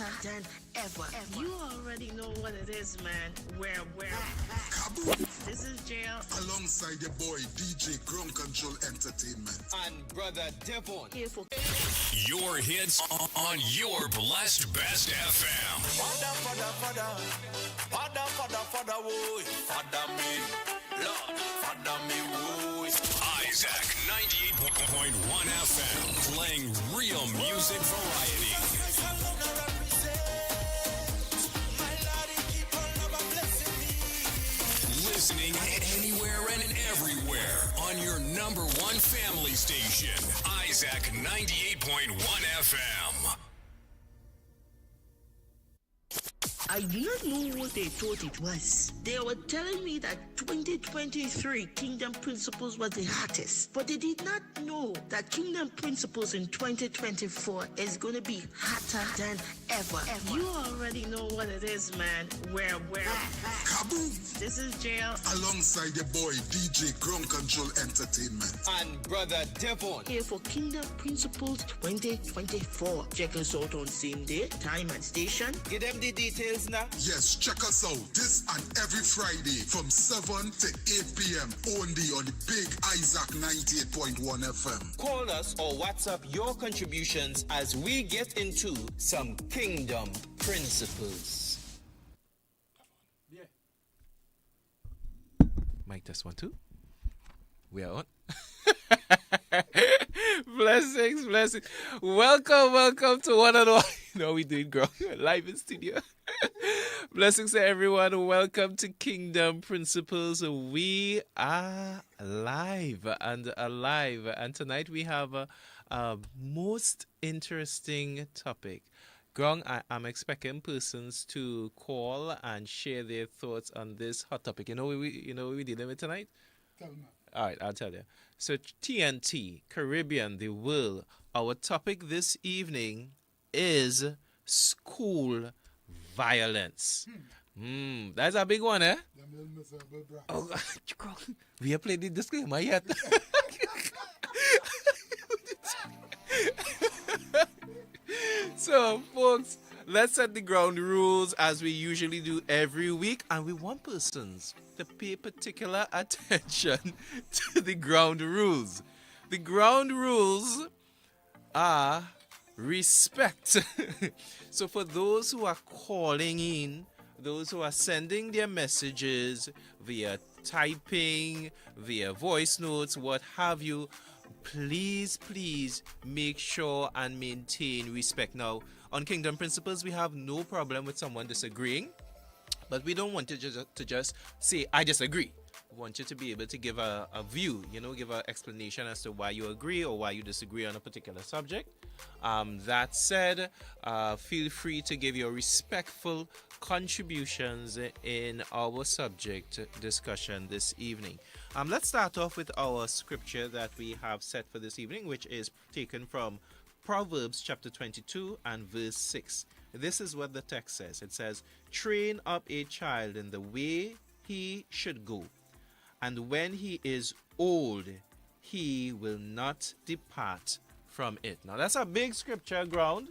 hotter than ever. You already know what it is, man. Where? Kaboom! This is Jail. Alongside your boy DJ Ground Control Entertainment. And brother Devon. Here for Your hits on your blessed best FM. Father, woy. Father me, Lord, Father me, woy. Isaac 98.1 FM, playing real music variety. Listening anywhere and everywhere on your number one family station, Isaac 98.1 FM. I did not know what they thought it was. They were telling me that 2023 Kingdom Principles was the hottest, but they did not know that Kingdom Principles in 2024 is going to be hotter than ever. You already know what it is, man. Where? Kaboom! This is Jail. Alongside your boy DJ Ground Control Entertainment. And brother Devon. Here for Kingdom Principles 2024. Check us out on same day, time and station. Give them the details now. Yes, check us out this and every Friday from 7 to 8 p.m. only on the big Isaac 98.1 FM. Call us or WhatsApp your contributions as we get into some kingdom principles. Yeah. Mic test 1 2. We are on. Blessings. Welcome to one and all. No, we doing grow live in studio. Blessings to everyone. Welcome to Kingdom Principles. We are live and alive. And tonight we have a most interesting topic. Grong, I'm expecting persons to call and share their thoughts on this hot topic. You know what we dealing with tonight? Tell me. All right, I'll tell you. So TNT, Caribbean, the world. Our topic this evening is school violence. That's a big one, eh? Them little miserable brats. Oh, God. We have played the disclaimer yet. So, folks, let's set the ground rules as we usually do every week. And we want persons to pay particular attention to the ground rules. The ground rules are respect. So for those who are calling in, those who are sending their messages via typing, via voice notes, what have you, please make sure and maintain respect. Now, on Kingdom Principles, we have no problem with someone disagreeing, but we don't want you to just say, I disagree. We want you to be able to give a view, give an explanation as to why you agree or why you disagree on a particular subject. That said, feel free to give your respectful contributions in our subject discussion this evening. Let's start off with our scripture that we have set for this evening, which is taken from Proverbs chapter 22 and verse 6. This is what the text says. It says, "Train up a child in the way he should go, and when he is old, he will not depart from it." Now, that's a big scripture ground,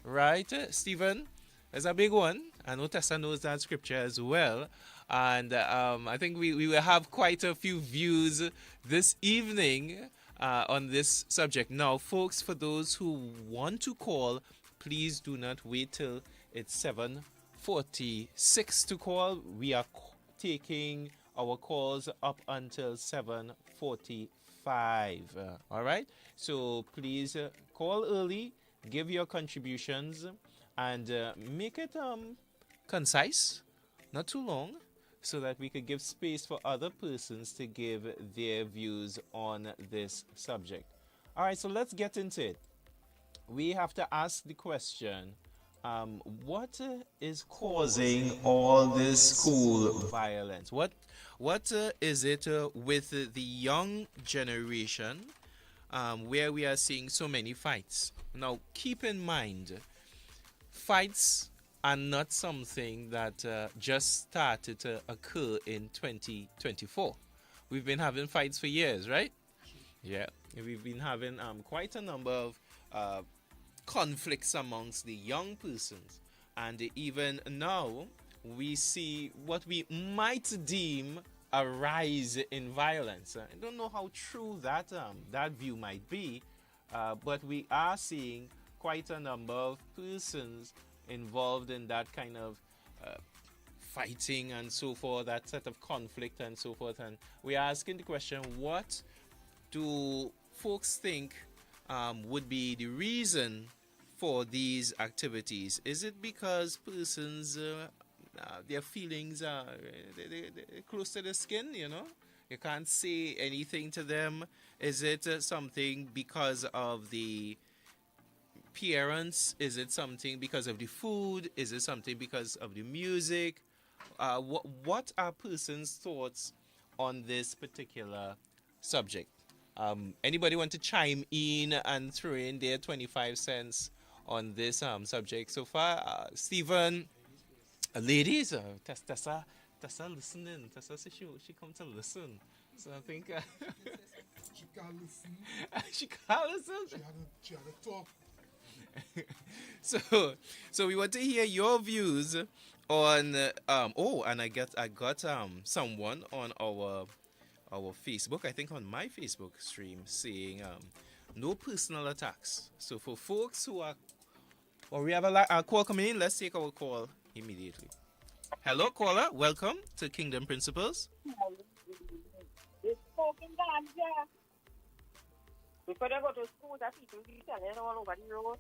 right, Stephen? That's a big one. I know Tessa knows that scripture as well. And I think we will have quite a few views this evening on this subject. Now, folks, for those who want to call, please do not wait till it's 7:46 to call. We are taking our calls up until 7:45. All right? So please call early, give your contributions, and make it concise, not too long, so that we could give space for other persons to give their views on this subject. All right, so let's get into it. We have to ask the question, what is causing all this school violence? What is it with the young generation where we are seeing so many fights? Now, keep in mind, fights are not something that just started to occur in 2024. We've been having fights for years, right? Yeah, we've been having quite a number of conflicts amongst the young persons. And even now, we see what we might deem a rise in violence. I don't know how true that view might be, but we are seeing quite a number of persons involved in that kind of fighting and so forth, that set of conflict and so forth. And we are asking the question, what do folks think would be the reason for these activities? Is it because persons, their feelings are they're close to the skin, you know? You can't say anything to them. Is it something because of the appearance? Is it something because of the food? Is it something because of the music? What are persons' thoughts on this particular subject? Anybody want to chime in and throw in their 25 cents on this subject so far? Stephen, ladies, Tessa listening. Tessa said she come to listen. So I think She can't listen. she can't listen. She had a talk. So we want to hear your views on and I got someone on our Facebook, I think on my Facebook stream, saying no personal attacks. So for folks who are, well, we have a call coming in. Let's take our call immediately. Hello, caller. Welcome to Kingdom Principles. It's smoking ganja. Before they go to school, that people be selling all over the road.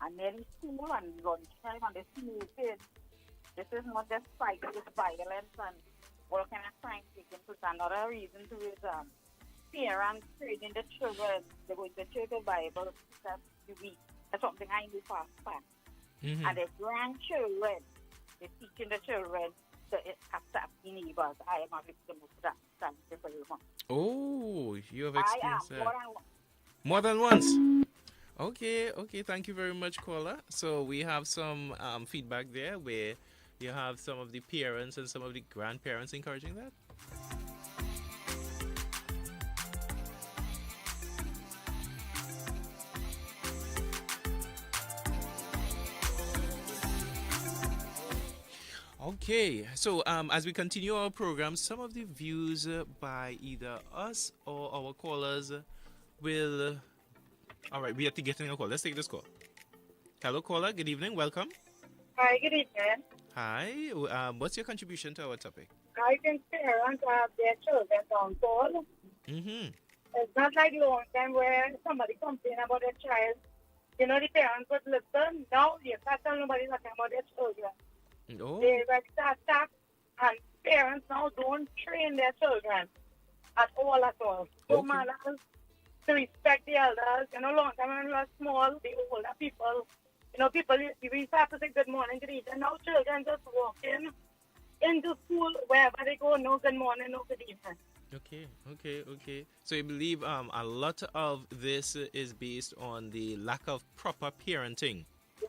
And then school and lunchtime and the smoking. This is not just fight with violence and all kind of crime taking place. Another reason to is parents training the children. They go to the church of Bible that's the week. That's something I do fast. Mm-hmm. And the grandchildren, they're teaching the children to accept the neighbors. I am a victim of that. Thank you very much. Oh, you have I experienced am that. More than once. Okay. Thank you very much, caller. So we have some feedback there where you have some of the parents and some of the grandparents encouraging that. Okay, so as we continue our program, some of the views by either us or our callers will... all right, we have to get in a call. Let's take this call. Hello, caller. Good evening. Welcome. Hi, good evening. Hi. What's your contribution to our topic? I think parents have their children on call. Mm-hmm. It's not like long time where somebody complain about their child. You know, the parents would listen. Now, you can't tell nobody nothing about their children. Oh. They like to attack, and parents now don't train their children at all. So Okay. matters to respect the elders. You know, long time when we were small, the older people, you know, people, we have to say good morning, good evening. Now children just walk into school, wherever they go, no good morning, no good evening. Okay. So you believe a lot of this is based on the lack of proper parenting.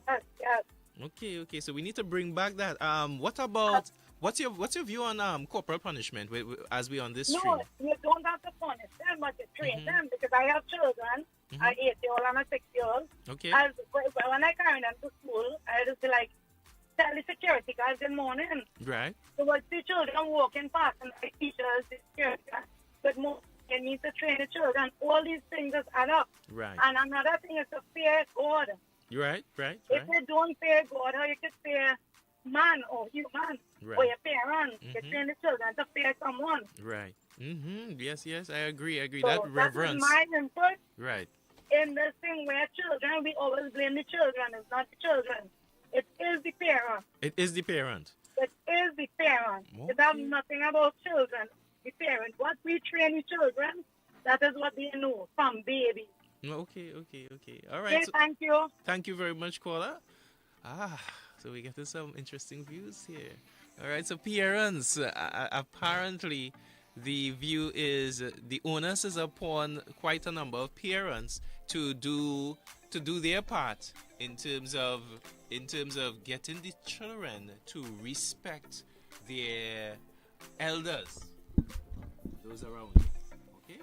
Yes. Okay. So we need to bring back that. What about what's your view on corporal punishment as we on this stream? No, you don't have to punish them, but you train them, because I have children, an 8-year-old and a 6-year-old. Okay. When I carry them to school, I just be like, tell the security guys good morning. Right. So what the children walking past and the teachers, the security guys, good morning. You need to train the children. All these things just add up. Right. And another thing is to fear God. You're right. If you don't fear God, how you can fear man or human or your parents? You train the children to fear someone. Right. Yes, I agree. So that reverence. That is my input. Right. In this thing where children, we always blame the children. It's not the children. It is the parent. It is the parent. It is the parent. Okay. It has nothing about children. The parent. What we train the children, that is what they know from baby. Okay. All right. Okay, thank you. Thank you very much, caller. So we get to some interesting views here. All right, so parents, apparently the view is the onus is upon quite a number of parents to do their part in terms of getting the children to respect their elders, those around. Okay?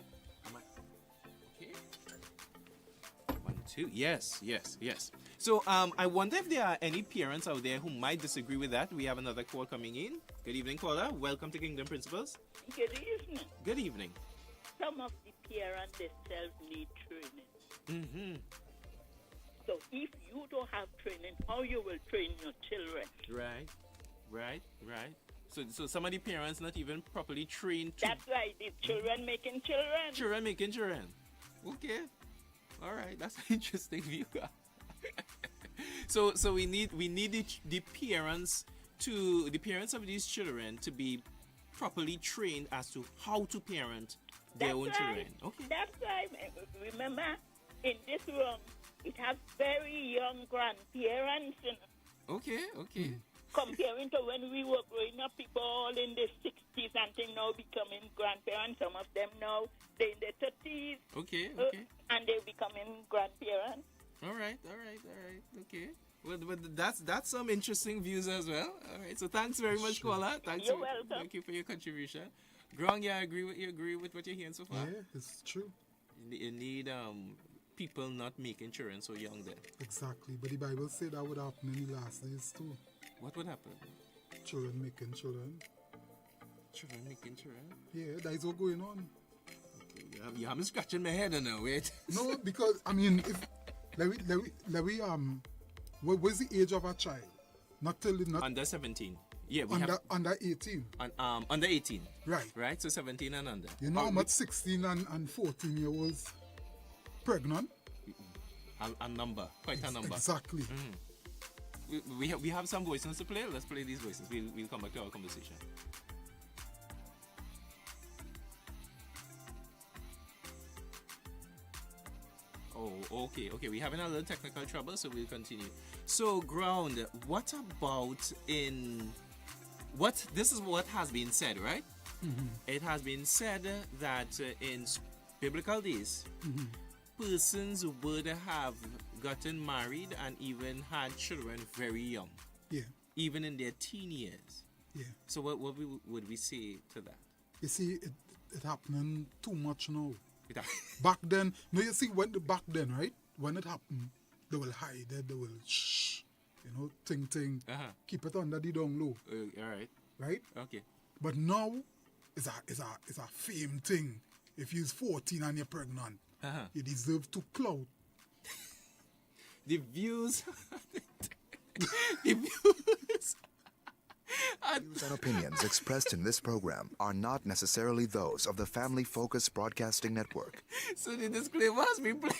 Okay. 1, Two. Yes, yes, yes. So I wonder if there are any parents out there who might disagree with that. We have another call coming in. Good evening, caller. Welcome to Kingdom Principles. Good evening. Good evening. Some of the parents themselves need training. Mm-hmm. So if you don't have training, how you will train your children? Right. So some of the parents not even properly trained to... That's why the children making children. Children making children. Okay. All right. That's an interesting view. So we need the parents of these children to be properly trained as to how to parent their own children. Okay. That's why, remember, in this room, it has very young grandparents. Okay. Comparing to when we were growing up, people all in the 60s and thing now becoming grandparents. Some of them now, they're in their 30s. Okay. And they're becoming grandparents. All right. Okay. Well, that's some interesting views as well. All right. So thanks very much, caller. You're welcome. Thank you for your contribution. Grong, I agree with what you're hearing so far. Yeah, it's true. You need people not making children so young then. Exactly. But the Bible said that would happen in the last days too. What would happen? Children making children. Children making children? Yeah, that is what going on. Okay, you have me scratching my head now, wait. No, because I mean, if what's the age of a child? Not under 17. Yeah, we under 18. Under 18. Right. So 17 and under. You know how much 16 and 14 year olds pregnant? A number, quite a number. Exactly. Mm-hmm. We have some voices to play. Let's play these voices. We'll come back to our conversation. Oh, okay. We're having a little technical trouble, so we'll continue. So, Ground, what about this is what has been said, right? Mm-hmm. It has been said that in biblical days, persons would have gotten married and even had children very young. Yeah. Even in their teen years. Yeah. So what would we say to that? You see, it happening too much now. Back then, back then, right? When it happened, they will hide it, they will shh, ting, keep it under the down low. All right. Right? Okay. But now, it's a fame thing. If you're 14 and you're pregnant, you deserve to clout. The views Views and opinions expressed in this program are not necessarily those of the Family Focus Broadcasting Network. So the disclaimer has been played.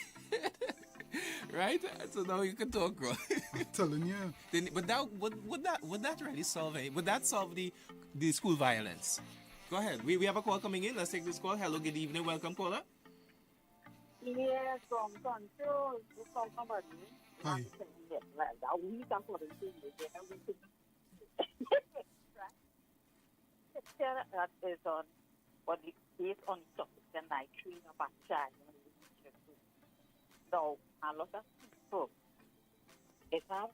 Right? So now you can talk, bro. I'm telling you. But would that really solve it? Would that solve the school violence? Go ahead. We have a call coming in. Let's take this call. Hello, good evening. Welcome, caller. Yes, from control. You call somebody. Hi. That is on what is based on topic and I train up a child. So a lot of people, it has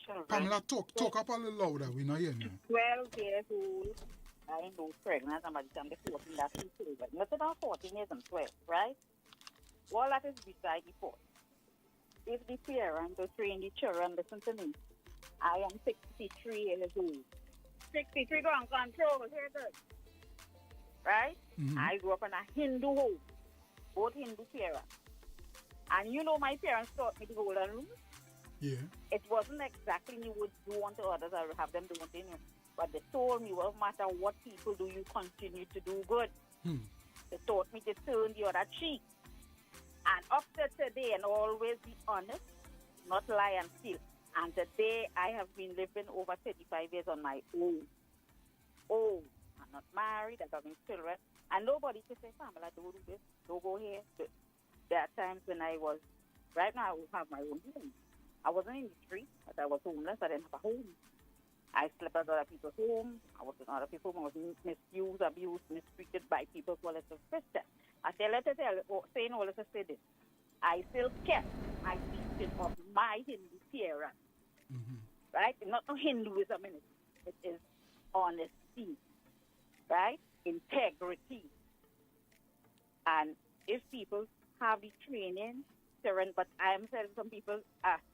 children. Pamela, talk up a little louder. We're not hearing you. 12 years old. I know pregnant. I'm the 14 that's two children. Not about 14 years and 12, right? All that is beside the point. If the parent to train the children, listen to me. I am 63 years old. 63 ground control, hear this. Right? Mm-hmm. I grew up in a Hindu home. Both Hindu parents. And my parents taught me the golden rule. Yeah. It wasn't exactly you would do unto others or have them do unto you. But they told me, well, no matter what people do, you continue to do good. They taught me to turn the other cheek. And up to today, and always be honest, not lie and steal. And today, I have been living over 35 years on my own. Oh, I'm not married, I'm having children. And nobody can say, Pamela, don't do this, don't go here. There are times when right now I have my own home. I wasn't in the street, but I was homeless, I didn't have a home. I slept at other people's home. I was in other people's home. I was misused, abused, mistreated by people who are Christian. I say, saying all this to say this. I still kept my teaching of my Hindu parents. Mm-hmm. Right? Not no Hinduism in it. It is honesty. Right? Integrity. And if people have the training children, but I am telling some people,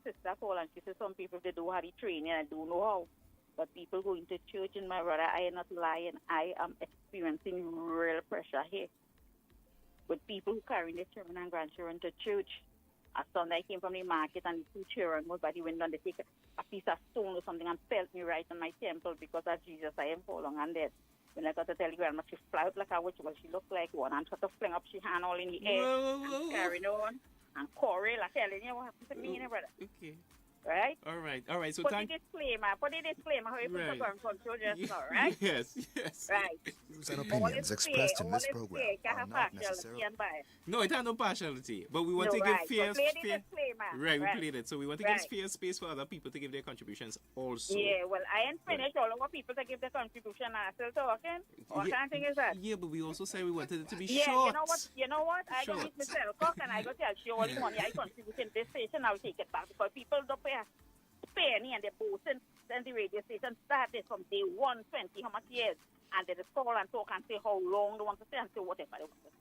sister call and she says some people, they do have the training and don't know how. But people going to church, and my brother, I am not lying. I am experiencing real pressure here with people who carrying their children and grandchildren to church. A Sunday I came from the market and the 2 children was by the window and they take a piece of stone or something and felt me right on my temple because of Jesus I am falling on dead. When I got to tell you grandma, she fly out like a witch, well, she looked like one and sort of fling up she hand all in the air and carrying on and quarrel. I telling you what happened to me, brother. Okay. Right? All right. So put the disclaimer, how you put right. the control just now, right? Yes. Right. Views and opinions expressed in this program are not necessarily... No, it has no partiality. But we want to give fair... Right, we played it. So we want to give fair space for other people to give their contributions also. Yeah, well, I ain't finished all our people to give their contribution. I'm still talking. What kind of thing is that? Yeah, but we also said we wanted it to be short. You know what? I go meet Mr. Cook and I go tell you all the money I contribute in this station, I'll take it back because people don't pay penny and they're boasting. Then the radio station started from day 120, how much years? And they just call and talk and say how long they want to say and say whatever they want to say.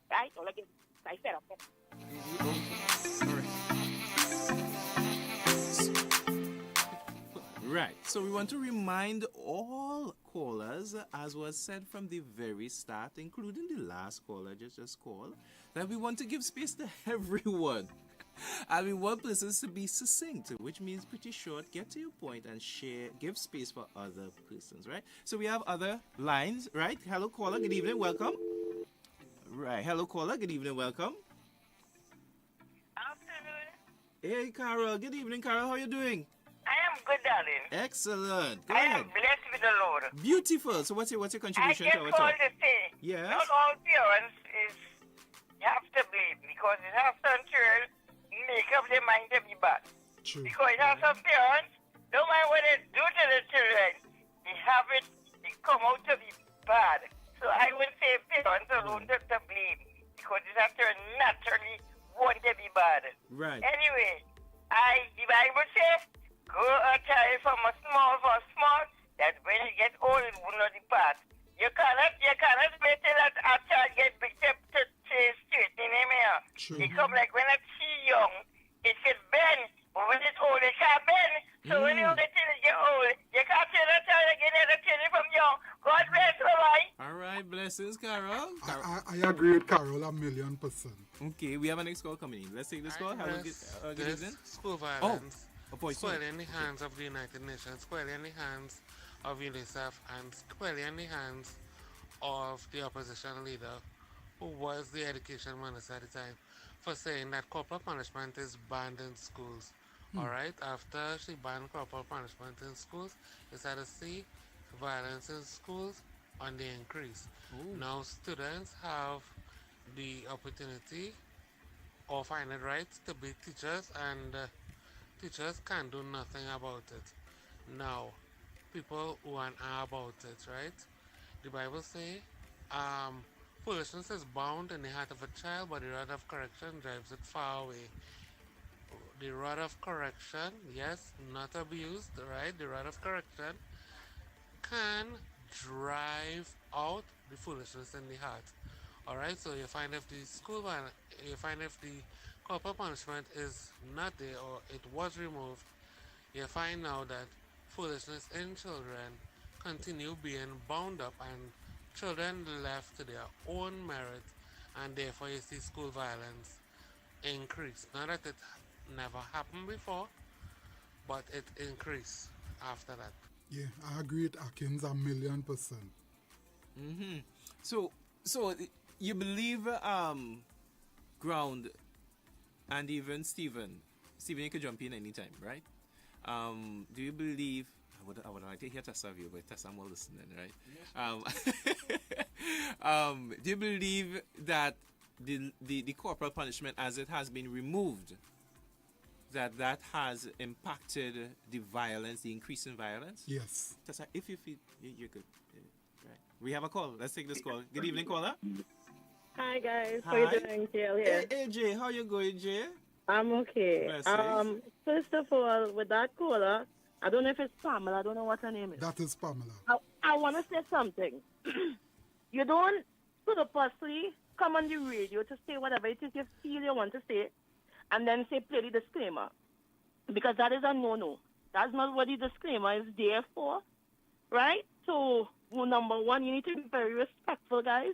Right? All again, I fed up. Right. So we want to remind all callers, as was said from the very start, including the last caller just called, that we want to give space to everyone. And we want persons to be succinct, which means pretty short, get to your point and give space for other persons, right? So we have other lines, right? Hello caller, good evening, welcome. Right, hello caller, good evening, welcome. Afternoon. Hey Carol, good evening Carol, how are you doing? I am good, darling. Excellent. Go I ahead. am blessed with the Lord. Beautiful. So what's your contribution to our I talk? just called to say, yes. not all parents you have to blame because it has some children make up their mind to be bad. True. Because it has some parents, don't mind what they do to the children, they come out to be bad. So I would say parents alone to blame because it has to naturally want to be bad. Right. Anyway, the Bible says, go a child from a small, that when you get old, it will not depart. You cannot wait till a child get big to straight in him here. True. It come like when it's young, it can bend, but when it's old, it can't bend. So when you get old, you can't tell a child again that a child from young. God bless you, bye. All right, blessings, Carol. I agree with Carol 1,000,000%. Okay, we have a next call coming in. Let's take this call. Hello, good evening. School violence. Squarely in the hands of the United Nations, squarely in the hands of UNICEF, and squarely in the hands of the opposition leader, who was the education minister at the time, for saying that corporal punishment is banned in schools. All right, after she banned corporal punishment in schools, you started to see violence in schools on the increase. Ooh. Now students have the opportunity or find it right to be teachers, and teachers can't do nothing about it. Now, people who are about it, right? The Bible say, foolishness is bound in the heart of a child, but the rod of correction drives it far away. The rod of correction, yes, not abused, right? The rod of correction can drive out the foolishness in the heart. All right, so you find if the corporal punishment is not there or it was removed, you find now that foolishness in children continue being bound up and children left to their own merit, and therefore you see school violence increase. Not that it never happened before, but it increased after that. Yeah, I agree with Atkins 1,000,000%. Mm-hmm. So you believe Ground and even Stephen, you could jump in anytime, right? Do you believe? I would like to hear Tessa view, but Tessa, I'm all listening, right? Yes. Do you believe that the corporal punishment, as it has been removed, that has impacted the violence, the increase in violence? Yes. Tessa, if you feel you're good, right? We have a call. Let's take this call. Good evening, caller. Hi guys, Hi. how you doing, Jill here? Hey Jay, how you going, Jay? I'm okay. Blessings. First of all, with that caller, I don't know if it's Pamela. I don't know what her name is. That is Pamela. I want to say something. You don't purposely come on the radio to say whatever it is you feel you want to say, and then say play the disclaimer, because that is a no-no. That's not what the disclaimer is there for, right? So, number one, you need to be very respectful, guys,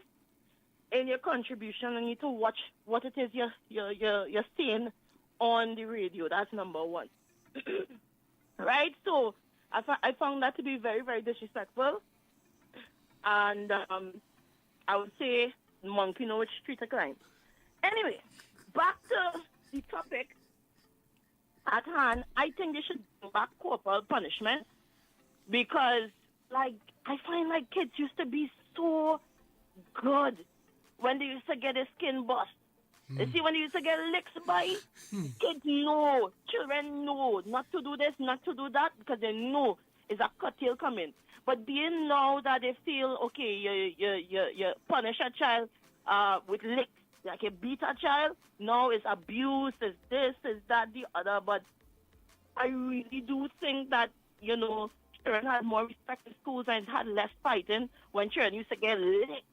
in your contribution, and you need to watch what it is you're saying on the radio. That's number one. Right? So, I found that to be very, very disrespectful. And I would say monkey know which street to climb. Anyway, back to the topic at hand. I think they should bring back corporal punishment because, like, I find like kids used to be so good when they used to get their skin bust. You see, when they used to get licks by, kids know, children know not to do this, not to do that, because they know it's a curtail coming. But being now that they feel, okay, you punish a child with licks, like you beat a child, now it's abuse, it's this, it's that, the other. But I really do think that, you know, children had more respect in schools and had less fighting when children used to get licked.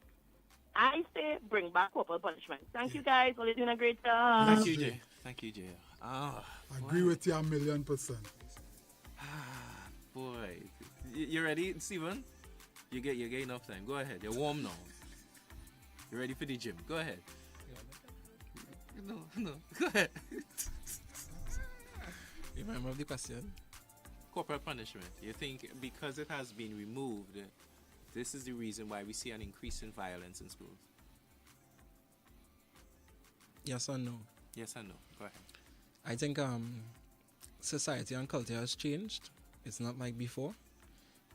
I say bring back corporal punishment. Thank you, guys. You're doing a great job. Thank you, Jay. Thank you, Jay. I agree with you 1,000,000%. Boy. You ready, Steven? You get enough time. Go ahead. You're warm now. You ready for the gym? Go ahead. No. Go ahead. You remember the question? Corporal punishment. You think because it has been removed, this is the reason why we see an increase in violence in schools? Yes or no? Yes or no? Go ahead. I think society and culture has changed. It's not like before.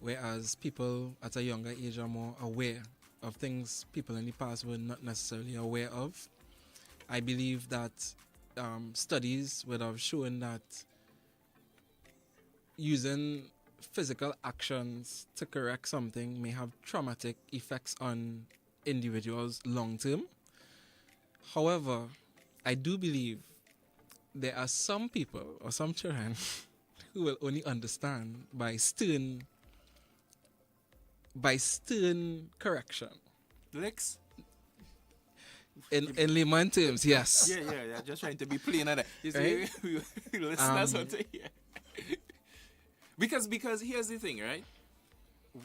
Whereas people at a younger age are more aware of things people in the past were not necessarily aware of. I believe that studies would have shown that using physical actions to correct something may have traumatic effects on individuals long term. However, I do believe there are some people or some children who will only understand by stern correction. Licks? In layman terms, yes. Yeah. Just trying to be plain at that. You Right? see, listeners want to hear. Because here's the thing, right?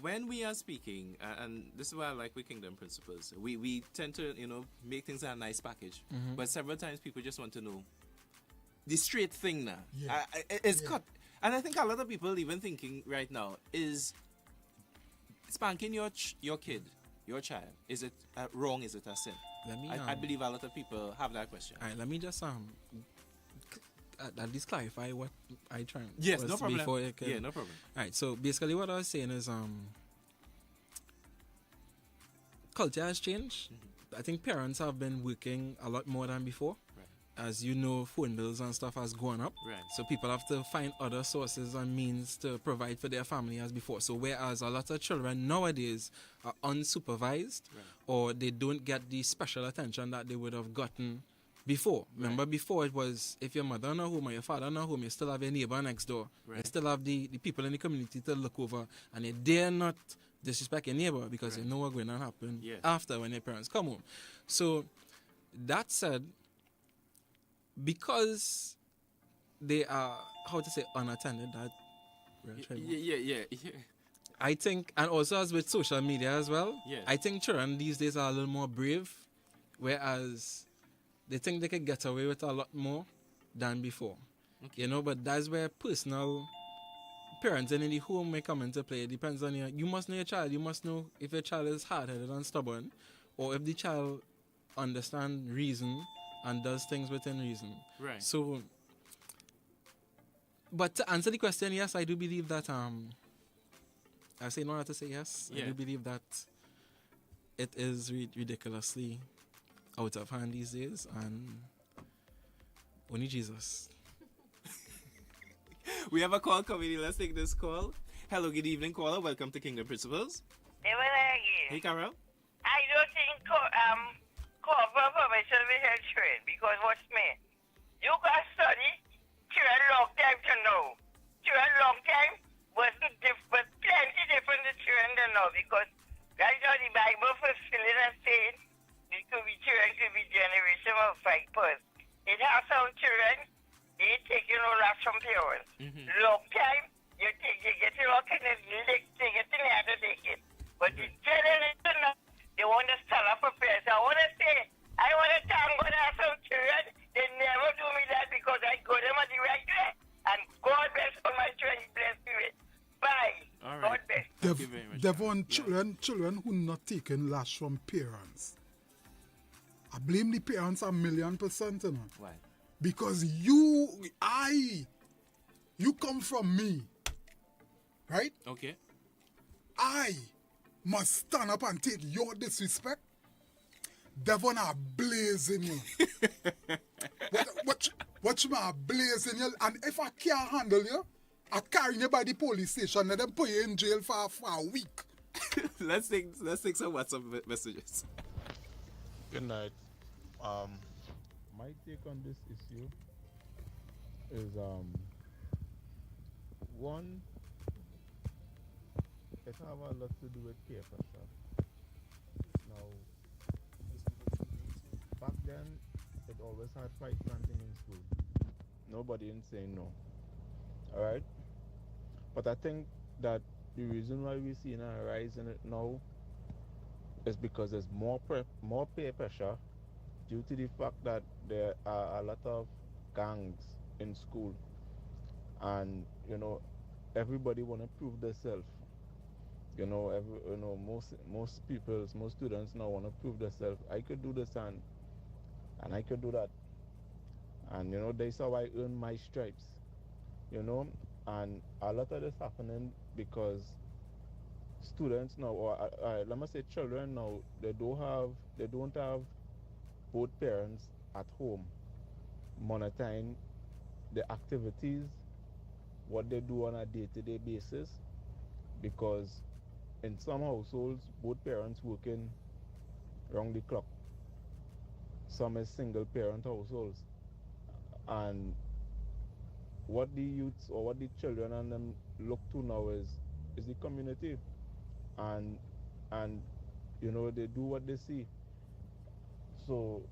When we are speaking, and this is why I like with Kingdom Principles, we tend to, make things a nice package. Mhm. But several times people just want to know the straight thing now. Yeah. It's cut. And I think a lot of people even thinking right now is spanking your kid, your child, is it wrong? Is it a sin? I believe a lot of people have that question. All right, let me just at least clarify what I try. Yes, no problem. Before you can, Yeah, no problem. All right, so basically what I was saying is culture has changed. I think parents have been working a lot more than before. As you know, phone bills and stuff has gone up. Right. So people have to find other sources and means to provide for their family as before. So whereas a lot of children nowadays are unsupervised or they don't get the special attention that they would have gotten before. Remember before it was if your mother not home or your father not home, you still have your neighbor next door. You still have the people in the community to look over, and you dare not disrespect your neighbor because you know what's going to happen after when your parents come home. So that said, because they are, how to say, unattended, Yeah. I think, and also as with social media as well, Yes. I think children these days are a little more brave, whereas they think they can get away with a lot more than before. Okay. But that's where personal parenting in the home may come into play. It depends on you must know your child. You must know if your child is hard-headed and stubborn, or if the child understands reason and does things within reason. Right. So, but to answer the question, yes, I do believe that, I say no have to say yes. I Yeah. do believe that it is ridiculously out of hand these days, and only Jesus. We have a call coming in. Let's take this call. Hello, good evening, caller. Welcome to Kingdom Principles. Hey, Carol. I don't think corporal permission will help children because watch me. You got study children long time to know. Children long time wasn't different, plenty different than children to know because right now the Bible fulfilling and saying it could be children, could be generation of vipers. it has some children, they take, lots from parents. Long time, you get it all kind of lick, take it in the other take it. But the children, they want to stand up for parents. I want to say, I want to thank God I have some children. They never do me that because I got them at the right way. And God bless all my children, bless me. Bye. All God right. bless. Thank you very much. Devon, children who not taking lash from parents. I blame the parents 1,000,000%, Why? Because you come from me, right? Okay. I must stand up and take your disrespect. Devon are blazing you. What you are blazing you? And if I can't handle you, I carry you by the police station and then put you in jail for a week. Let's take some WhatsApp messages. Good night. My take on this issue is one, it have a lot to do with peer pressure. Now, back then, it always had fight planting in school. Nobody ain't saying no. Alright? But I think that the reason why we're seeing a rise in it now is because there's more peer pressure due to the fact that there are a lot of gangs in school. And, everybody want to prove themselves. Most students now want to prove themselves. I could do this and I could do that. And, that's how I earn my stripes. And a lot of this happening because students now, or let me say children now, they don't have both parents at home monitoring the activities, what they do on a day-to-day basis, because in some households, both parents working round the clock. Some is single parent households. And what the youths or what the children and them look to now is the community. And they do what they see. So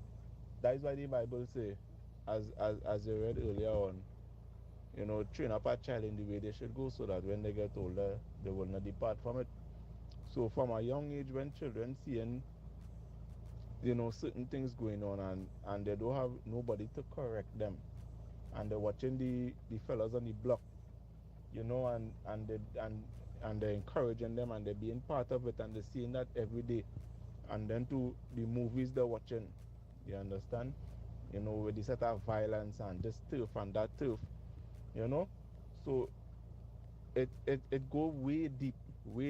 that is why the Bible say, as you read earlier on, train up a child in the way they should go so that when they get older, they will not depart from it. So from a young age, when children seeing, certain things going on and they don't have nobody to correct them, and they're watching the fellas on the block, and they're encouraging them and they're being part of it and they're seeing that every day. And then to the movies they're watching, you understand? With the set of violence and this turf and that turf, So it go way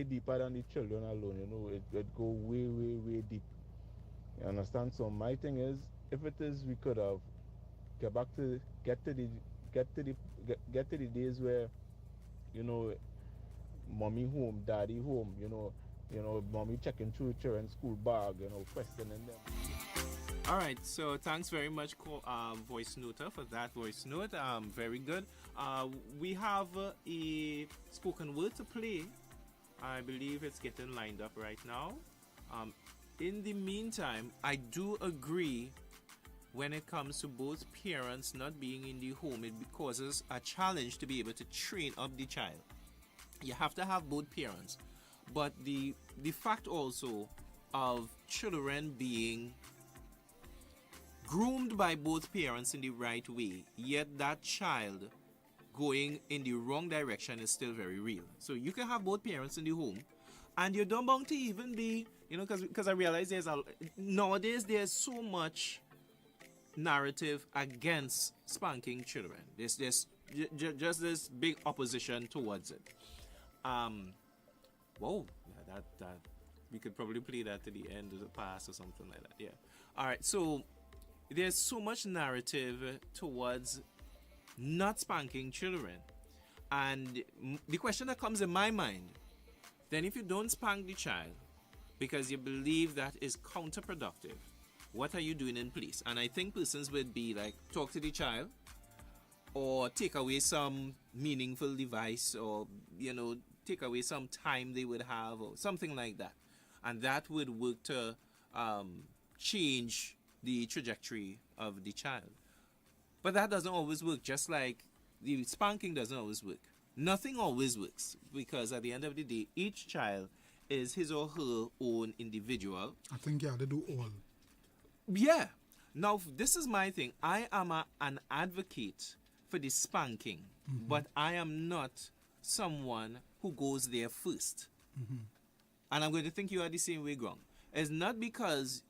deeper than the children alone, it go way deep. You understand? So my thing is, if it is we could have get to the days where, mommy home, daddy home, mommy checking through children's school bag, questioning them. All right, so thanks very much, voice noter, for that voice note. Very good. We have a spoken word to play. I believe it's getting lined up right now. In the meantime, I do agree when it comes to both parents not being in the home, it causes a challenge to be able to train up the child. You have to have both parents. But the fact also of children being groomed by both parents in the right way, yet that child going in the wrong direction is still very real. So you can have both parents in the home, and you don't bound to even be, because I realize nowadays there's so much narrative against spanking children. There's just this big opposition towards it. Whoa, yeah, that we could probably play that to the end of the past or something like that. Yeah. All right. So there's so much narrative towards not spanking children, and the question that comes in my mind, then if you don't spank the child because you believe that is counterproductive, what are you doing in place? And I think persons would be like, talk to the child, or take away some meaningful device, or take away some time they would have, or something like that, and that would work to change the trajectory of the child. But that doesn't always work, just like the spanking doesn't always work. Nothing always works, because at the end of the day, each child is his or her own individual. I think they do all. Yeah. Now, this is my thing. I am an advocate for the spanking, but I am not someone who goes there first. And I'm going to think you are the same way, Grong. It's not because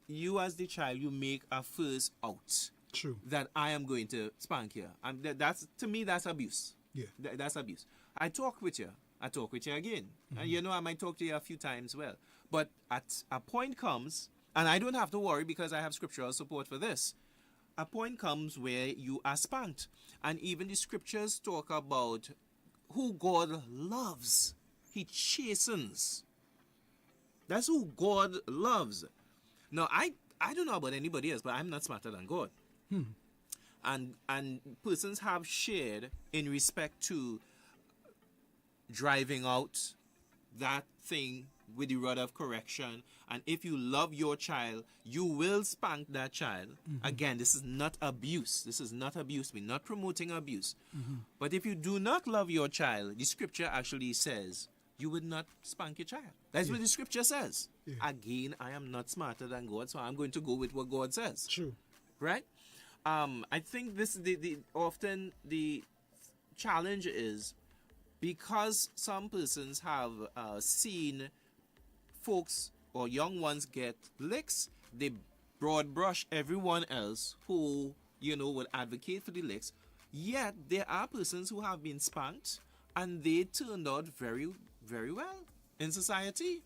you as the child, you make a first out. True. That I am going to spank you. That's, to me, that's abuse. Yeah. That's abuse. I talk with you. I talk with you again. And you know, I might talk to you a few times well. But at a point comes, and I don't have to worry because I have scriptural support for this. A point comes where you are spanked. And even the scriptures talk about who God loves. He chastens. That's who God loves. Now, I don't know about anybody else, but I'm not smarter than God. And persons have shared in respect to driving out that thing with the rod of correction. And if you love your child, you will spank that child. Again, this is not abuse. This is not abuse. We're not promoting abuse. But if you do not love your child, the scripture actually says you would not spank your child. That's what the scripture says. Again, I am not smarter than God, so I'm going to go with what God says. True. Right? I think this often the challenge is because some persons have seen folks or young ones get licks, they broad brush everyone else who, you know, would advocate for the licks. Yet there are persons who have been spanked and they turned out very, very well in society.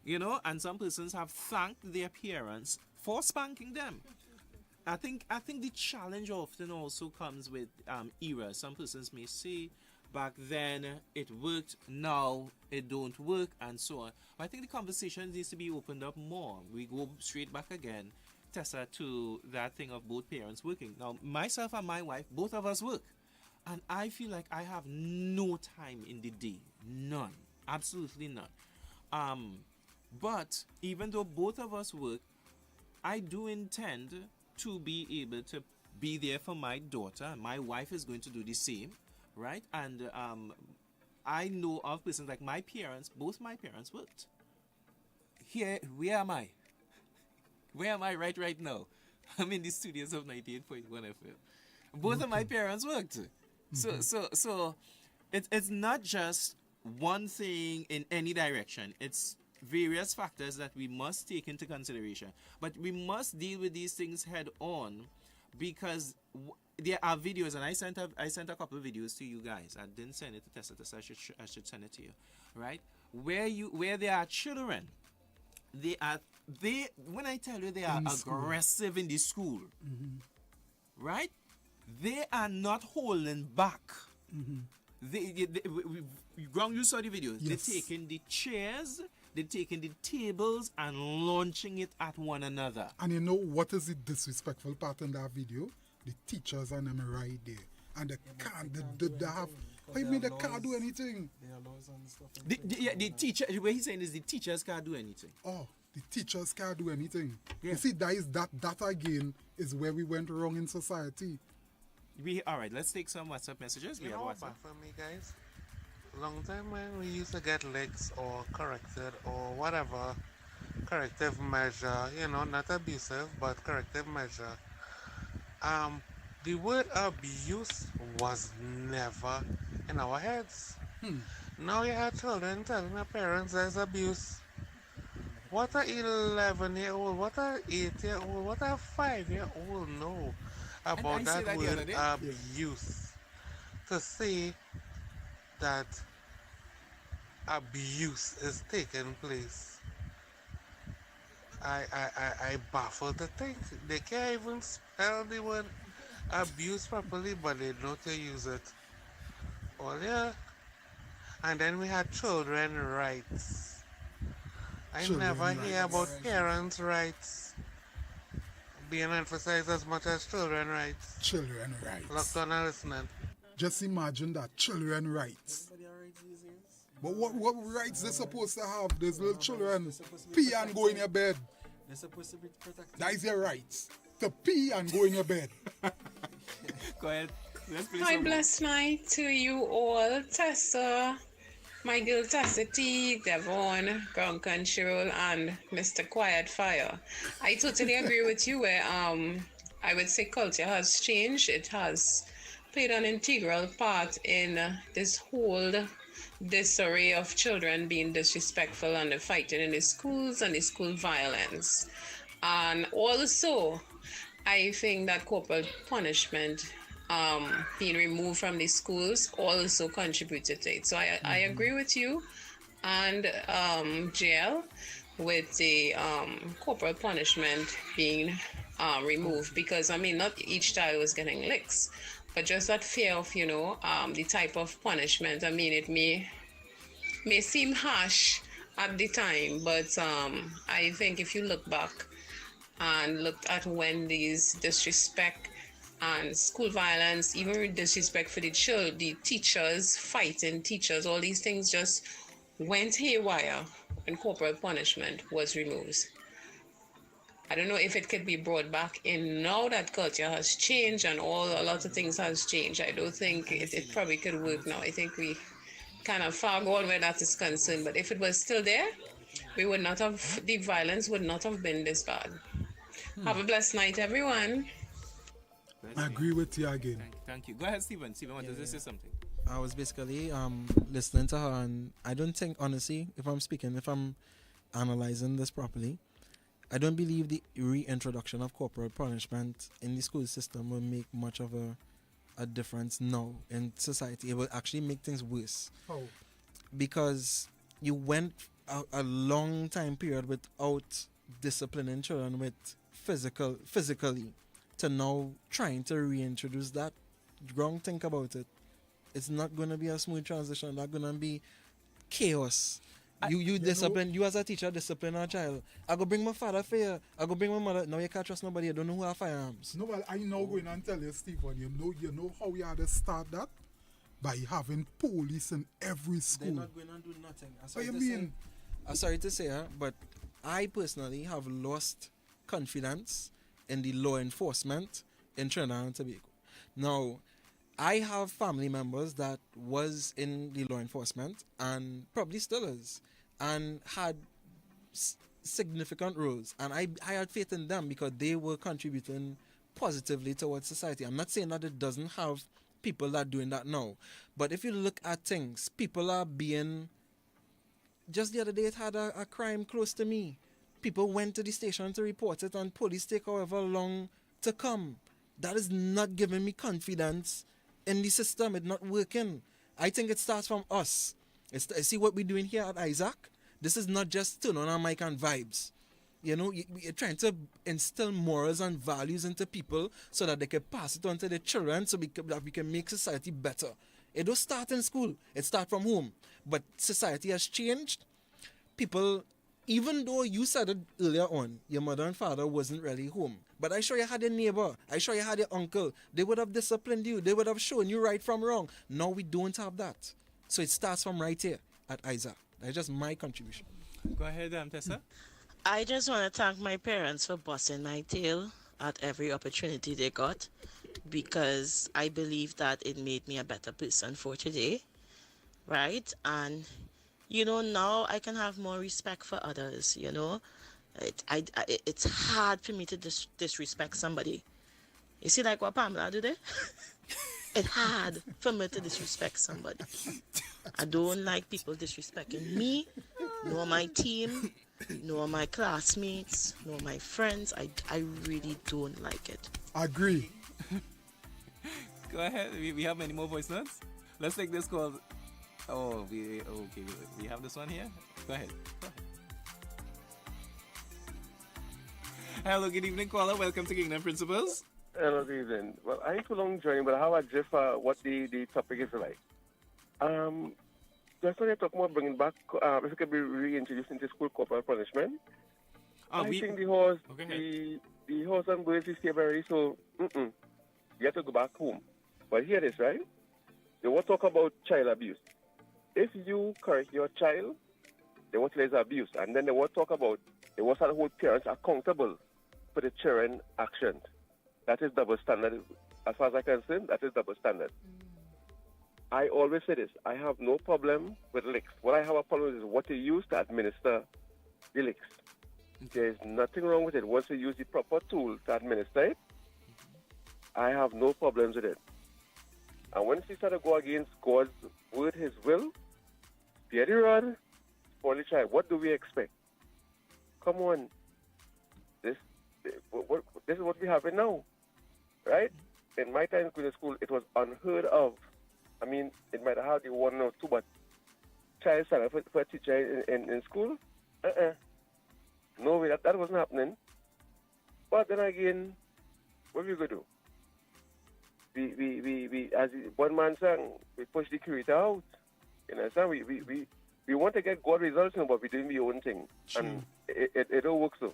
You know, and some persons have thanked their parents for spanking them. I think the challenge often also comes with era. Some persons may say back then it worked, now it don't work, and so on. But I think the conversation needs to be opened up more. We go straight back again, Tessa, to that thing of both parents working. Now, myself and my wife, both of us work. And I feel like I have no time in the day. None. Absolutely none. But even though both of us work, I do intend to be able to be there for my daughter. My wife is going to do the same, right? And I know of persons like my parents, both my parents worked. Here, where am I? Where am I right now? I'm in the studios of 98.1 FM. Both of my parents worked. So it's not just one thing in any direction. It's various factors that we must take into consideration. But we must deal with these things head on, because there are videos, and I sent a couple of videos to you guys. I didn't send it to Tessa. I should send it to you, right? Where there are children, when I tell you they are aggressive in the school, right? They are not holding back. You saw the videos. Yes. They're taking the chairs, they're taking the tables and launching it at one another. And you know what is the disrespectful part in that video? The teachers and them right there. And they can't, they have, what you mean they can't do anything? The teacher, what he's saying is the teachers can't do anything. Oh, the teachers can't do anything. Yeah. You see, that again is where we went wrong in society. All right, let's take some WhatsApp messages. You know what, for me, guys? Long time when we used to get licks or corrected or whatever corrective measure, you know, not abusive, but corrective measure. The word abuse was never in our heads. Now you have children telling their parents there's abuse. What a 11-year-old, what a 8-year-old, what a 5-year-old know about that word abuse. To say that abuse is taking place, I baffle to think. They can't even spell the word abuse properly, but they know to use it. Oh yeah. And then we had children rights. I never hear about parents' rights being emphasized as much as children rights. Children rights. Locked on and listening. Just imagine that, children rights. But what rights they supposed to have? These little children pee and go in your bed. They're supposed to be protected. That is your rights. To pee and go in your bed. Go ahead. Let's play Hi, some more. blessed night to you all. Tessa, my girl Tessa T, Devon, Ground Control, and Mr. Quiet Fire. I totally agree with you where I would say culture has changed. It has played an integral part in this whole disarray of children being disrespectful and the fighting in the schools and the school violence. And also, I think that corporal punishment being removed from the schools also contributed to it. So I agree with you and jail with the corporal punishment being removed because I mean not each child was getting licks, but just that fear of the type of punishment. I mean it may seem harsh at the time, but I think if you look back and looked at when these disrespect and school violence, even disrespect for the teachers, fighting teachers, all these things just went haywire when corporal punishment was removed. I don't know if it could be brought back in now that culture has changed and a lot of things has changed. I don't think it probably could work now. I think we kind of far gone where that is concerned. But if it was still there, the violence would not have been this bad. Have a blessed night, everyone. I agree with you again. Thank you. Go ahead, Stephen. Stephen wanted to say something. I was basically listening to her, and I don't think, honestly, if I'm analyzing this properly, I don't believe the reintroduction of corporal punishment in the school system will make much of a difference now in society. It will actually make things worse. How? Because you went a long time period without disciplining children with physically to now trying to reintroduce that. Wrong, think about it. It's not going to be a smooth transition. That's going to be chaos. You discipline, you as a teacher discipline a child. I go bring my father for you. I go bring my mother. Now you can't trust nobody. You don't know who have firearms. No, well, I now going and tell you, Stephen, you know how we had to start that? By having police in every school. They're not going to do nothing. I'm sorry to say, but I personally have lost confidence in the law enforcement in Trinidad and Tobago. Now, I have family members that was in the law enforcement and probably still is and had significant roles, and I had faith in them because they were contributing positively towards society. I'm not saying that it doesn't have people that are doing that now, but if you look at things, people are being... Just the other day it had a crime close to me. People went to the station to report it and police take however long to come. That is not giving me confidence in the system. It's not working. I think it starts from us. See what we're doing here at Isaac? This is not just turn on our mic and vibes. You know, you're trying to instill morals and values into people so that they can pass it on to their children so that we can make society better. It don't start in school. It starts from home. But society has changed. People, even though you said it earlier on, your mother and father wasn't really home. But I sure you had a neighbor. I sure you had your uncle. They would have disciplined you. They would have shown you right from wrong. Now we don't have that. So it starts from right here at Isaac. That's just my contribution. Go ahead, Tessa. I just want to thank my parents for busting my tail at every opportunity they got, because I believe that it made me a better person for today, right? And, now I can have more respect for others, It's hard for me to disrespect somebody. You see like what Pamela do there? It's hard for me to disrespect somebody. I don't like people disrespecting me, nor my team, nor my classmates, nor my friends. I really don't like it. Agree. Go ahead. We have many more voice notes. Let's take this call. Oh, we have this one here. Go ahead. Hello, good evening, caller. Welcome to Kingdom Principles. Hello, good evening. Well, I ain't too long joining, but how I just what the topic is like. Just when you talk about bringing back, if it could be reintroduced into school corporal punishment. I think the horse and birds is here very so. You have to go back home. But hear this, right? They will talk about child abuse. If you correct your child, they will say it's abuse, and then they will talk about they will start to hold parents accountable for the children's actions. That is double standard as far as I'm concerned, that is double standard. I always say this. I have no problem with licks. What I have a problem with is what you use to administer the licks. There's nothing wrong with it. Once you use the proper tool to administer it, I have no problems with it. And once you start to go against God's word, His will, fear the rod, spoil the child. What do we expect? Come on. This is what we have now, right? In my time going to school, it was unheard of. I mean, it might have had the one or two, but child sign up for a teacher in school? No way, that wasn't happening. But then again, what we going to do? We as one man sang, we push the creator out. You understand? We want to get God results, but we're doing the own thing. And it don't work so.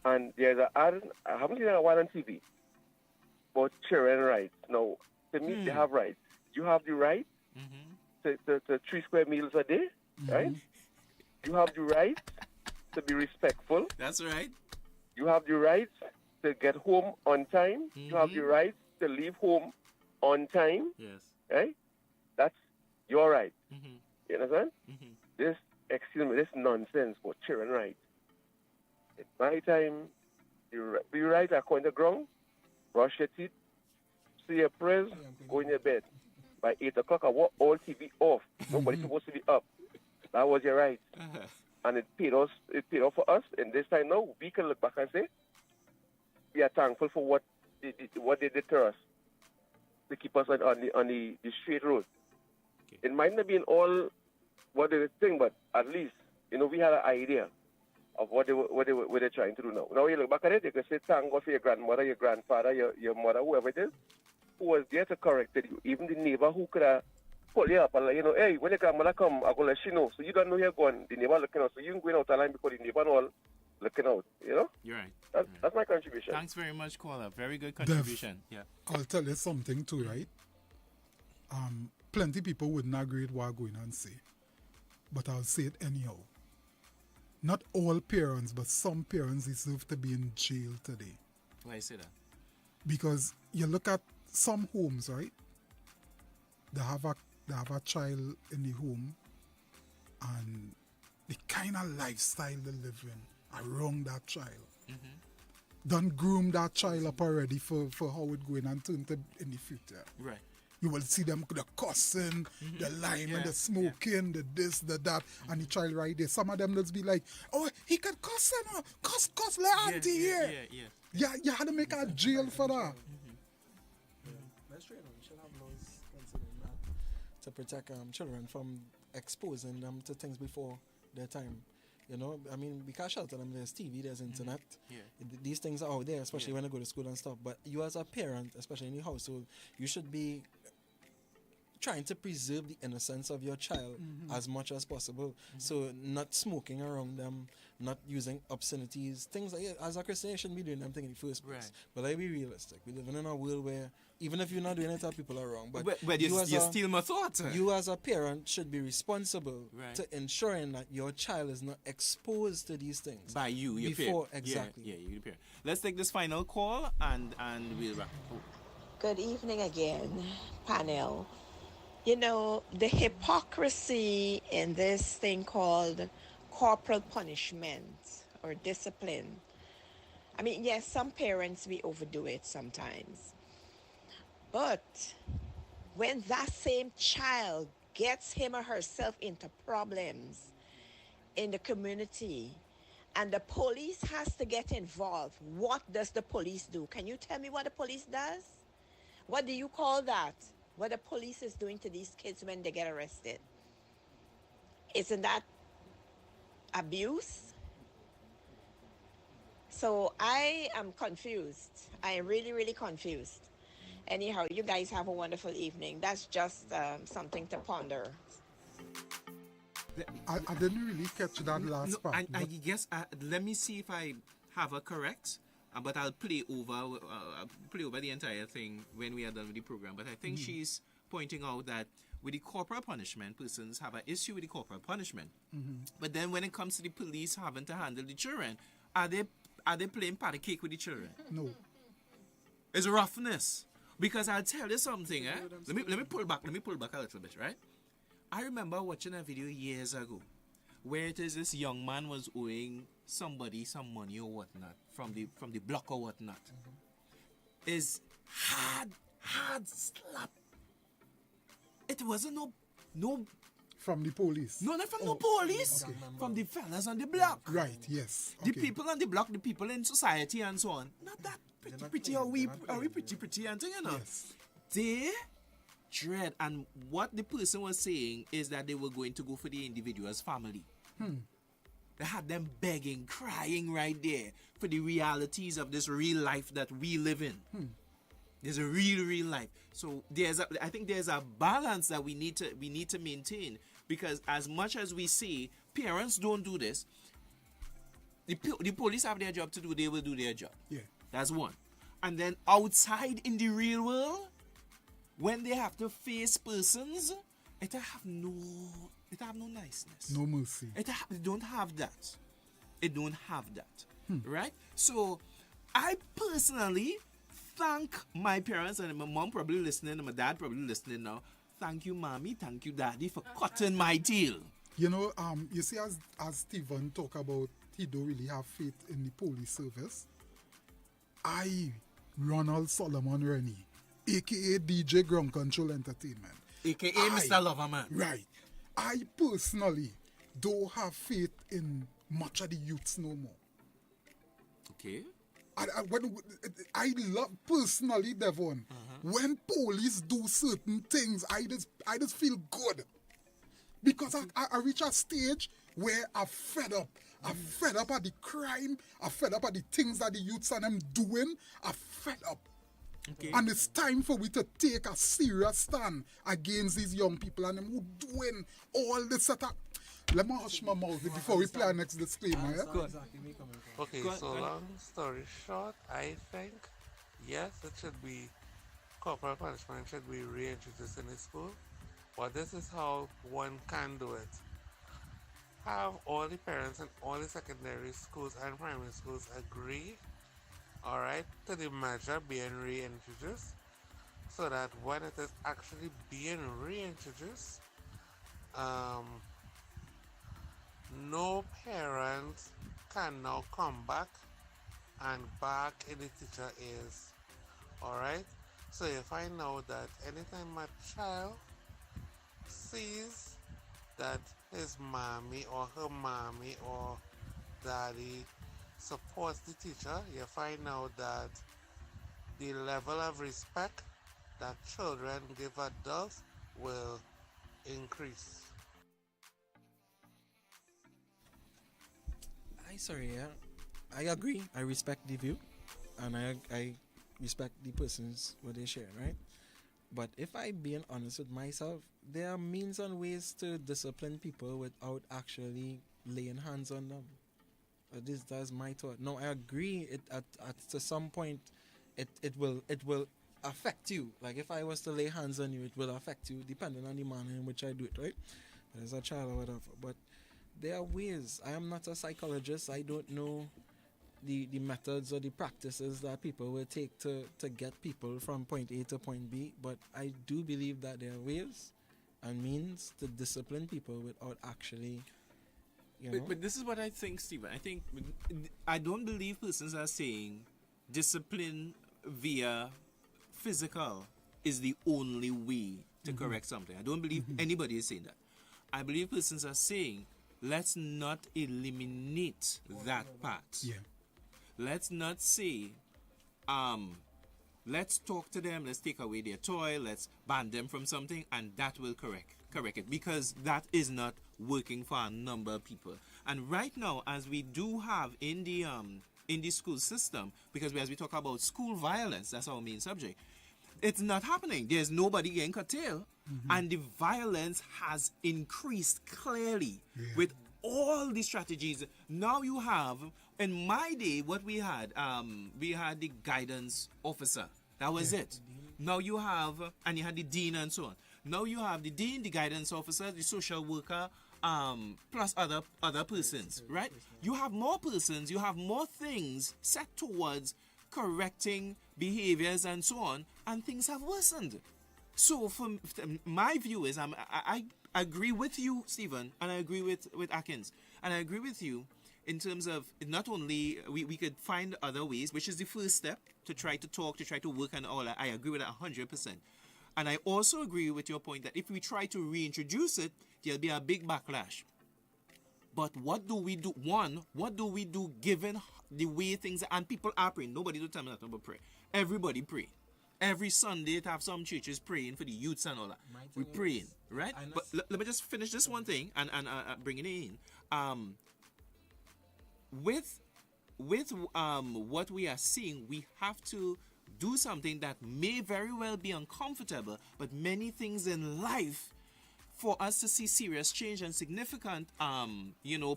And there's an ad, I haven't seen that one on TV, about children rights. Now, to me, they have rights. You have the right to 3 square meals a day, right? You have the right to be respectful. That's right. You have the right to get home on time. You have the right to leave home on time. Yes. Right? That's your right. You understand? This nonsense for children rights. In my time, be right according to ground, brush your teeth, say your prayers, go in your bed. By 8 o'clock, I want all TV off. Nobody's supposed to be up. That was your right. And it paid off for us. And this time now, we can look back and say, we are thankful for what they did to us to keep us on the straight road. Okay. It might not be in all what they think, but at least, we had an idea of what they're trying to do now. Now you look back at it, you can say thank God for your grandmother, your grandfather, your mother, whoever it is, who was there to correct you. Even the neighbor who could have pulled you up and hey, when your grandmother come, I'm going to let you know. So you don't know you're going, the neighbor looking out. So you can go out of line before the neighbor and all looking out, You're right. That's my contribution. Thanks very much, caller. Very good contribution. Yeah. I'll tell you something too, right? Plenty people wouldn't agree with what I'm going to say. But I'll say it anyhow. Not all parents, but some parents deserve to be in jail today. Why say that? Because you look at some homes, right? They have a child in the home, and the kind of lifestyle they live in around that child. Done groom that child up already for how it's going and turn to in the future. Right. You will see them, the cussing, the lying, and the smoking, the this, the that, and the child right there. Some of them just be like, oh, he can cuss, cuss, like auntie here. Yeah, you had to make a jail for that. That's true. We should have laws considering that to protect children from exposing them to things before their time. I mean, we can't shelter them. There's TV, there's internet. These things are out there, especially when they go to school and stuff. But you as a parent, especially in your household, you should be trying to preserve the innocence of your child as much as possible. So not smoking around them, not using obscenities, things like that. As a Christian, you shouldn't be doing them things in the first place. But let's be realistic. We live in a world where even if you're not doing it, people are wrong. But you steal my thoughts. You as a parent should be responsible to ensuring that your child is not exposed to these things. By you, your before, parent. exactly. Yeah, you the parent. Let's take this final call and we'll wrap. Good evening again, panel. The hypocrisy in this thing called corporal punishment or discipline. I mean, yes, some parents, we overdo it sometimes. But when that same child gets him or herself into problems in the community and the police has to get involved, what does the police do? Can you tell me what the police does? What do you call that? What the police is doing to these kids when they get arrested? Isn't that abuse? So I am confused. I am really, really confused. Anyhow, you guys have a wonderful evening. That's just something to ponder. I didn't really catch that last part. I guess, let me see if I have it correct. But I'll play over the entire thing when we are done with the program. But I think she's pointing out that with the corporal punishment, persons have an issue with the corporal punishment. But then when it comes to the police having to handle the children, are they playing patty cake with the children? No. It's roughness. Because I'll tell you something, eh? Let me pull back a little bit, right? I remember watching a video years ago where it is this young man was owing somebody some money or whatnot from the block or whatnot. Is hard slap. It wasn't no from the police. No, not from the police. Okay. From the fellas on the block. Right, yes. The people on the block, the people in society and so on. Not that pretty are we pretty and thing, you know. Yes. They dread, and what the person was saying is that they were going to go for the individual's family. They had them begging, crying right there for the realities of this real life that we live in. There's a real life. So I think there's a balance that we need to maintain, because as much as we say parents don't do this, the police have their job to do. They will do their job. Yeah, that's one. And then outside in the real world, when they have to face persons, it have no niceness. No mercy. It don't have that. It don't have that. Right? So I personally thank my parents, and my mom probably listening, and my dad probably listening now. Thank you, mommy. Thank you, daddy, for cutting my tail. You know, you see, as Stephen talk about, he don't really have faith in the police service. Ronald Solomon Rennie, aka DJ Ground Control Entertainment, aka Mr. Loverman. Right. I personally don't have faith in much of the youths no more. Okay. I love personally, Devon, when police do certain things, I just feel good. Because I reach a stage where I'm fed up. I'm fed up at the crime. I'm fed up at the things that the youths and them doing. I'm fed up. Okay. And it's time for we to take a serious stand against these young people and them who doing all this setup. Let me hush my mouth before we play our next disclaimer. Yeah? Okay, so long story short, I think, yes, it should be, corporal punishment should be reintroduced in the school, but this is how one can do it. Have all the parents in all the secondary schools and primary schools agree, alright, to the measure being reintroduced, so that when it is actually being reintroduced, no parent can now come back and back in the teacher ears. Alright? So if I know that anytime my child sees that his mommy or her mommy or daddy supports the teacher, you find out that the level of respect that children give adults will increase. I agree. I respect the view, and I respect the persons what they share, right? But if I being honest with myself, there are means and ways to discipline people without actually laying hands on them. That's my thought. No, I agree. To some point, it will affect you. Like if I was to lay hands on you, it will affect you depending on the manner in which I do it, right? As a child or whatever. But there are ways. I am not a psychologist. I don't know the methods or the practices that people will take to get people from point A to point B. But I do believe that there are ways and means to discipline people without actually, But this is what I think, Stephen. I don't believe persons are saying discipline via physical is the only way to correct something. I don't believe anybody is saying that. I believe persons are saying, let's not eliminate that part. Yeah. Let's not say, let's talk to them, let's take away their toy, let's ban them from something, and that will correct it, because that is not working for a number of people. And right now, as we do have in the school system, because as we talk about school violence, that's our main subject, it's not happening. There's nobody getting curtailed, and the violence has increased clearly with all the strategies. Now you have, in my day, what we had the guidance officer. That was it. Now you have, and you had the dean and so on. Now you have the dean, the guidance officer, the social worker, plus other persons, right? You have more persons, you have more things set towards correcting behaviors and so on, and things have worsened. So from my view is I agree with you, Stephen, and I agree with Atkins, and I agree with you in terms of not only we could find other ways, which is the first step, to try to talk, to try to work and all that. I agree with that 100%. And I also agree with your point that if we try to reintroduce it, there'll be a big backlash. But what do we do? One, what do we do given the way things are? And people are praying. Nobody will tell me nothing but pray. Everybody pray. Every Sunday to have some churches praying for the youths and all that. We're praying, right? But let me just finish this one thing and bring it in. With what we are seeing, we have to do something that may very well be uncomfortable, but many things in life, for us to see serious change and significant,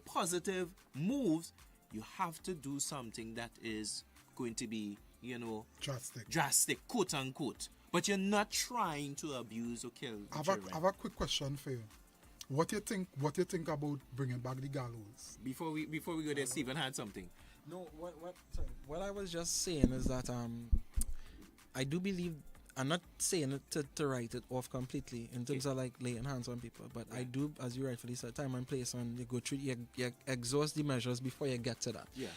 positive moves, you have to do something that is going to be, drastic, quote unquote. But you're not trying to abuse or kill children. I have a quick question for you. What do you think about bringing back the gallows? Before we go there, Stephen had something. No, what I was just saying is that I do believe, I'm not saying it to write it off completely in terms of like laying hands on people, but I do, as you rightfully said, time and place, and you go through, you exhaust the measures before you get to that. Yeah.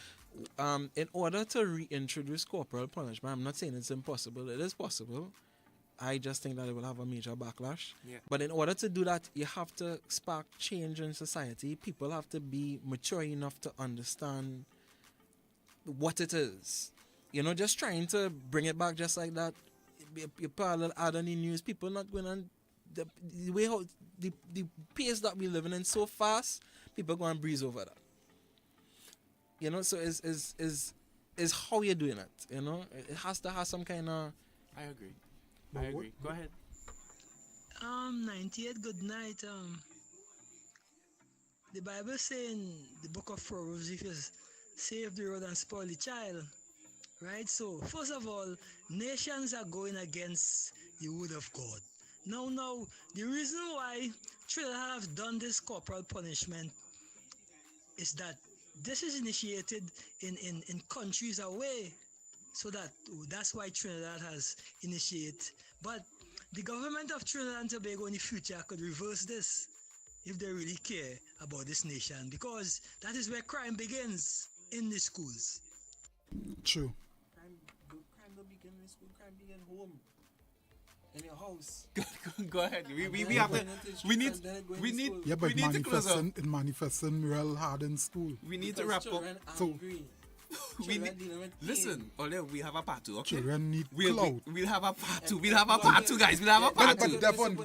In order to reintroduce corporal punishment, I'm not saying it's impossible. It is possible. I just think that it will have a major backlash. Yeah. But in order to do that, you have to spark change in society. People have to be mature enough to understand what it is. Just trying to bring it back just like that. You put a little ad on the news, people not going on the way how the pace that we're living in so fast, people go and breeze over that. So is how you're doing it. It has to have some kind of. I agree. Go ahead. 98, good night. The Bible say in the book of Proverbs, if you save the road and spoil the child, right? So, first of all, nations are going against the word of God. Now, the reason why Trinidad have done this corporal punishment is that this is initiated in countries away. So that's why Trinidad has initiated. But the government of Trinidad and Tobago in the future could reverse this if they really care about this nation, because that is where crime begins, in the schools. True. Crime don't begin in school, crime begin home. In your house. Go ahead. We have to. We need. Yeah, but we need to close up. it manifesting real hard in school. We need to wrap up. So listen. Although we have a part 2, okay? Children need clout. We'll have a part 2. We'll have a part 2, guys. We'll have a part 2. But Devon.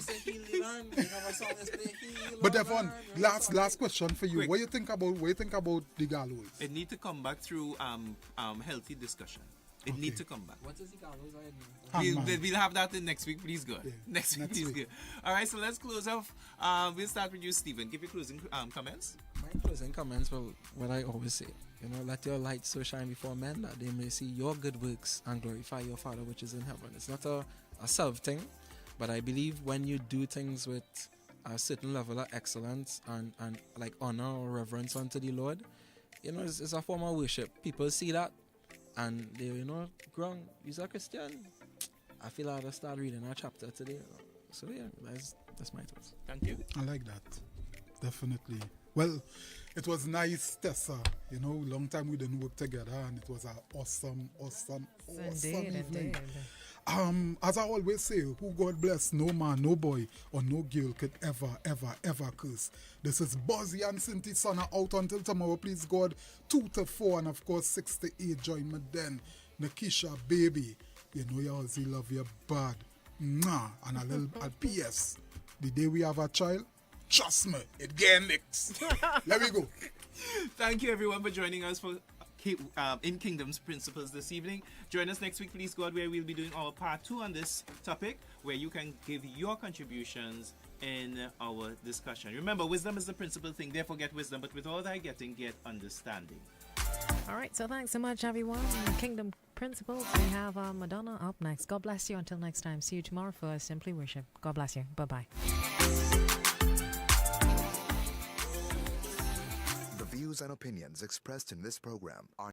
But Devon, last question for you. Quick. What you think about the gallows? It need to come back through healthy discussion. It need to come back. What is the gallows? We'll have that in next week, please God. Yeah. Next week, please God. All right, so let's close off. We'll start with you, Stephen. Give your closing comments. My closing comments, well, what I always say, let your light so shine before men that they may see your good works and glorify your Father which is in heaven. It's not a self thing, but I believe when you do things with a certain level of excellence and like honor or reverence unto the Lord, it's a form of worship. People see that and they, grown, you're a Christian. I feel I ought to start reading our chapter today. So yeah, that's my thoughts. Thank you. I like that. Definitely. Well, it was nice, Tessa. Long time we didn't work together, and it was an awesome evening. Indeed. As I always say, who God bless, no man, no boy, or no girl could ever curse. This is Buzzy and Cynthia Sana out until tomorrow, please God. 2 to 4, and of course 6 to 8. Join me then. Nakisha, baby, you love you bad. Mwah. And a little PS. The day we have a child, trust me, it get mixed. Let me go. Thank you everyone for joining us for in Kingdom's Principles this evening. Join us next week, please God, where we'll be doing our part 2 on this topic, where you can give your contributions in our discussion. Remember, wisdom is the principal thing, therefore get wisdom, but with all thy getting, get understanding. All right, so thanks so much, everyone. Kingdom Principles, we have Madonna up next. God bless you until next time. See you tomorrow for Simply Worship. God bless you. Bye-bye. The views and opinions expressed in this program are